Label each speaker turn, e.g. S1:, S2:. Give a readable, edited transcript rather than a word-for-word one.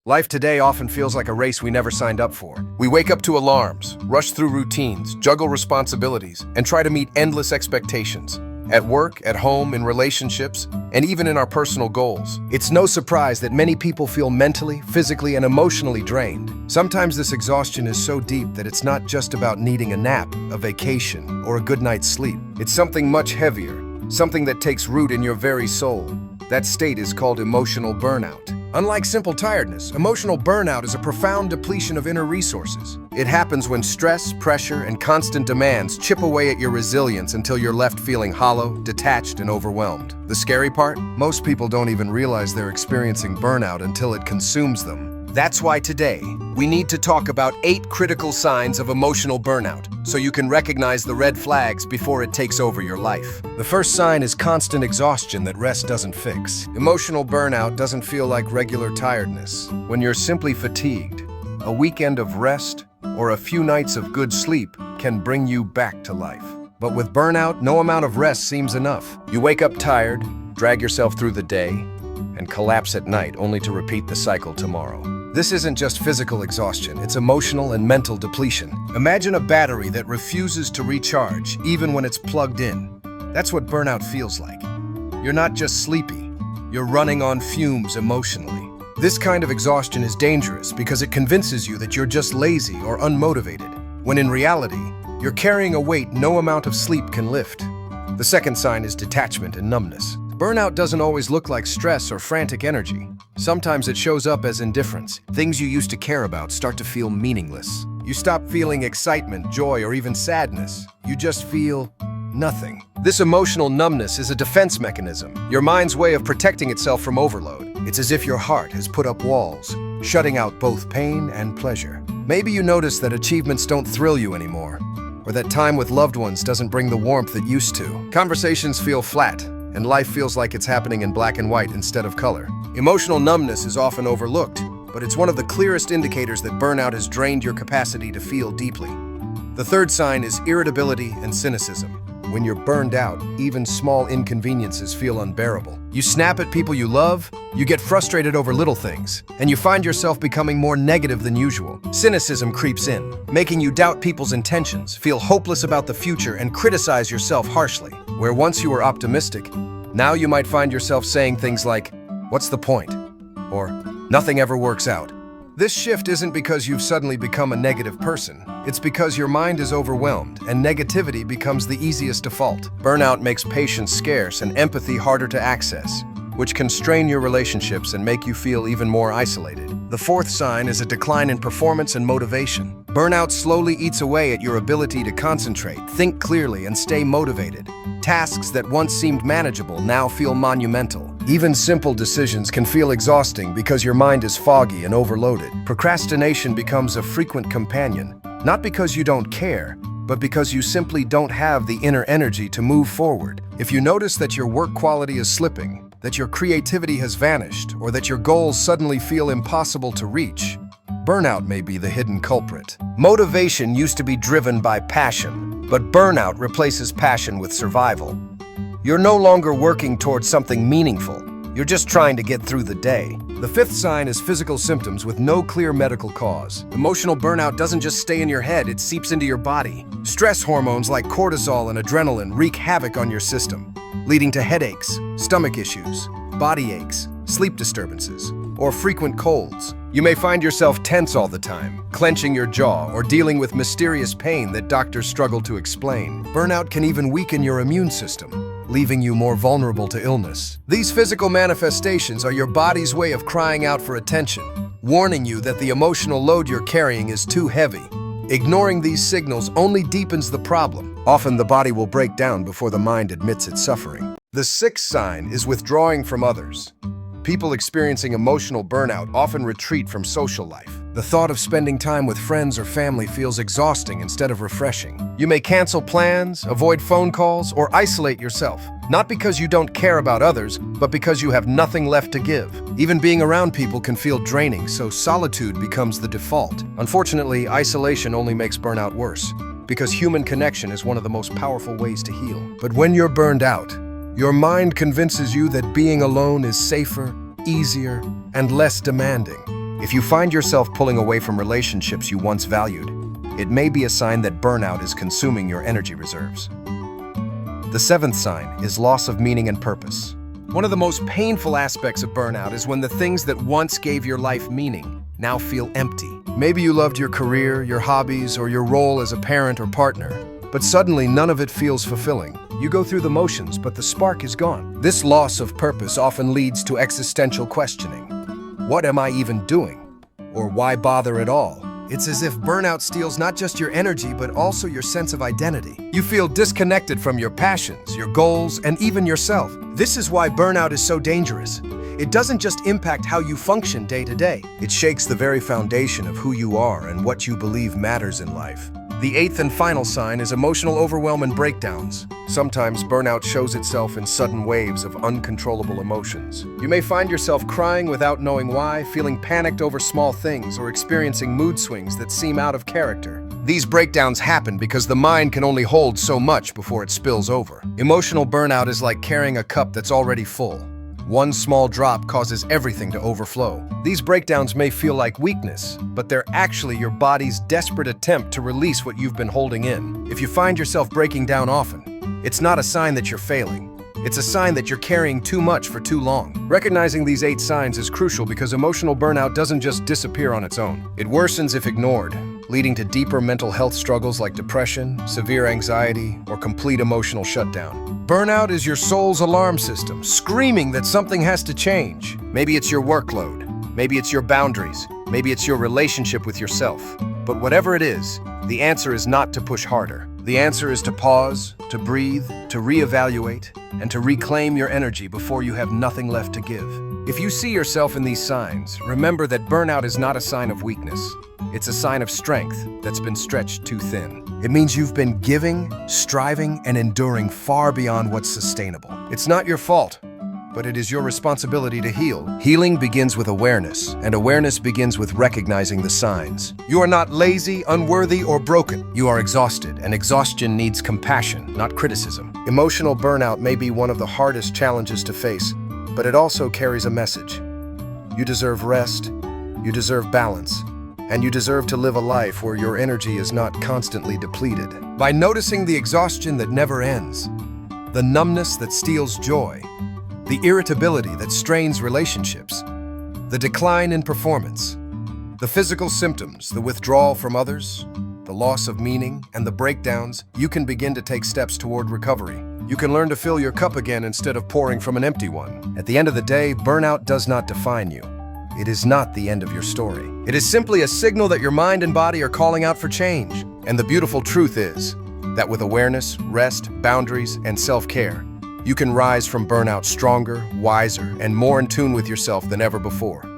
S1: Life today often feels like a race we never signed up for. We wake up to alarms, rush through routines, juggle responsibilities, and try to meet endless expectations. At work, at home, in relationships, and even in our personal goals. It's no surprise that many people feel mentally, physically, and emotionally drained. Sometimes this exhaustion is so deep that it's not just about needing a nap, a vacation, or a good night's sleep. It's something much heavier, something that takes root in your very soul. That state is called emotional burnout. Unlike simple tiredness, emotional burnout is a profound depletion of inner resources. It happens when stress, pressure, and constant demands chip away at your resilience until you're left feeling hollow, detached, and overwhelmed. The scary part? Most people don't even realize they're experiencing burnout until it consumes them. That's why today, we need to talk about 8 critical signs of emotional burnout, so you can recognize the red flags before it takes over your life. The first sign is constant exhaustion that rest doesn't fix. Emotional burnout doesn't feel like regular tiredness. When you're simply fatigued, a weekend of rest or a few nights of good sleep can bring you back to life. But with burnout, no amount of rest seems enough. You wake up tired, drag yourself through the day, and collapse at night only to repeat the cycle tomorrow. This isn't just physical exhaustion, it's emotional and mental depletion. Imagine a battery that refuses to recharge even when it's plugged in. That's what burnout feels like. You're not just sleepy, you're running on fumes emotionally. This kind of exhaustion is dangerous because it convinces you that you're just lazy or unmotivated, when in reality, you're carrying a weight no amount of sleep can lift. The second sign is detachment and numbness. Burnout doesn't always look like stress or frantic energy. Sometimes it shows up as indifference. Things you used to care about start to feel meaningless. You stop feeling excitement, joy, or even sadness. You just feel nothing. This emotional numbness is a defense mechanism, your mind's way of protecting itself from overload. It's as if your heart has put up walls, shutting out both pain and pleasure. Maybe you notice that achievements don't thrill you anymore, or that time with loved ones doesn't bring the warmth it used to. Conversations feel flat, and life feels like it's happening in black and white instead of color. Emotional numbness is often overlooked, but it's one of the clearest indicators that burnout has drained your capacity to feel deeply. The third sign is irritability and cynicism. When you're burned out, even small inconveniences feel unbearable. You snap at people you love, you get frustrated over little things, and you find yourself becoming more negative than usual. Cynicism creeps in, making you doubt people's intentions, feel hopeless about the future, and criticize yourself harshly. Where once you were optimistic, now you might find yourself saying things like, "What's the point?" or "Nothing ever works out." This shift isn't because you've suddenly become a negative person. It's because your mind is overwhelmed and negativity becomes the easiest default. Burnout makes patience scarce and empathy harder to access, which can strain your relationships and make you feel even more isolated. The fourth sign is a decline in performance and motivation. Burnout slowly eats away at your ability to concentrate, think clearly, and stay motivated. Tasks that once seemed manageable now feel monumental. Even simple decisions can feel exhausting because your mind is foggy and overloaded. Procrastination becomes a frequent companion, not because you don't care, but because you simply don't have the inner energy to move forward. If you notice that your work quality is slipping, that your creativity has vanished, or that your goals suddenly feel impossible to reach, burnout may be the hidden culprit. Motivation used to be driven by passion, but burnout replaces passion with survival. You're no longer working towards something meaningful. You're just trying to get through the day. The fifth sign is physical symptoms with no clear medical cause. Emotional burnout doesn't just stay in your head, it seeps into your body. Stress hormones like cortisol and adrenaline wreak havoc on your system, leading to headaches, stomach issues, body aches, sleep disturbances, or frequent colds. You may find yourself tense all the time, clenching your jaw, or dealing with mysterious pain that doctors struggle to explain. Burnout can even weaken your immune system, leaving you more vulnerable to illness. These physical manifestations are your body's way of crying out for attention, warning you that the emotional load you're carrying is too heavy. Ignoring these signals only deepens the problem. Often the body will break down before the mind admits its suffering. The sixth sign is withdrawing from others. People experiencing emotional burnout often retreat from social life. The thought of spending time with friends or family feels exhausting instead of refreshing. You may cancel plans, avoid phone calls, or isolate yourself, not because you don't care about others, but because you have nothing left to give. Even being around people can feel draining, so solitude becomes the default. Unfortunately, isolation only makes burnout worse, because human connection is one of the most powerful ways to heal. But when you're burned out, your mind convinces you that being alone is safer, easier, and less demanding. If you find yourself pulling away from relationships you once valued, it may be a sign that burnout is consuming your energy reserves. The seventh sign is loss of meaning and purpose. One of the most painful aspects of burnout is when the things that once gave your life meaning now feel empty. Maybe you loved your career, your hobbies, or your role as a parent or partner, but suddenly none of it feels fulfilling. You go through the motions, but the spark is gone. This loss of purpose often leads to existential questioning. What am I even doing? Or why bother at all? It's as if burnout steals not just your energy, but also your sense of identity. You feel disconnected from your passions, your goals, and even yourself. This is why burnout is so dangerous. It doesn't just impact how you function day to day. It shakes the very foundation of who you are and what you believe matters in life. The eighth and final sign is emotional overwhelm and breakdowns. Sometimes burnout shows itself in sudden waves of uncontrollable emotions. You may find yourself crying without knowing why, feeling panicked over small things, or experiencing mood swings that seem out of character. These breakdowns happen because the mind can only hold so much before it spills over. Emotional burnout is like carrying a cup that's already full. One small drop causes everything to overflow. These breakdowns may feel like weakness, but they're actually your body's desperate attempt to release what you've been holding in. If you find yourself breaking down often, it's not a sign that you're failing. It's a sign that you're carrying too much for too long. Recognizing these 8 signs is crucial because emotional burnout doesn't just disappear on its own. It worsens if ignored, leading to deeper mental health struggles like depression, severe anxiety, or complete emotional shutdown. Burnout is your soul's alarm system, screaming that something has to change. Maybe it's your workload, maybe it's your boundaries, maybe it's your relationship with yourself. But whatever it is, the answer is not to push harder. The answer is to pause, to breathe, to reevaluate, and to reclaim your energy before you have nothing left to give. If you see yourself in these signs, remember that burnout is not a sign of weakness. It's a sign of strength that's been stretched too thin. It means you've been giving, striving, and enduring far beyond what's sustainable. It's not your fault, but it is your responsibility to heal. Healing begins with awareness, and awareness begins with recognizing the signs. You are not lazy, unworthy, or broken. You are exhausted, and exhaustion needs compassion, not criticism. Emotional burnout may be one of the hardest challenges to face, but it also carries a message. You deserve rest, you deserve balance, and you deserve to live a life where your energy is not constantly depleted. By noticing the exhaustion that never ends, the numbness that steals joy, the irritability that strains relationships, the decline in performance, the physical symptoms, the withdrawal from others, the loss of meaning, and the breakdowns, you can begin to take steps toward recovery. You can learn to fill your cup again instead of pouring from an empty one. At the end of the day, burnout does not define you. It is not the end of your story. It is simply a signal that your mind and body are calling out for change. And the beautiful truth is that with awareness, rest, boundaries, and self-care, you can rise from burnout stronger, wiser, and more in tune with yourself than ever before.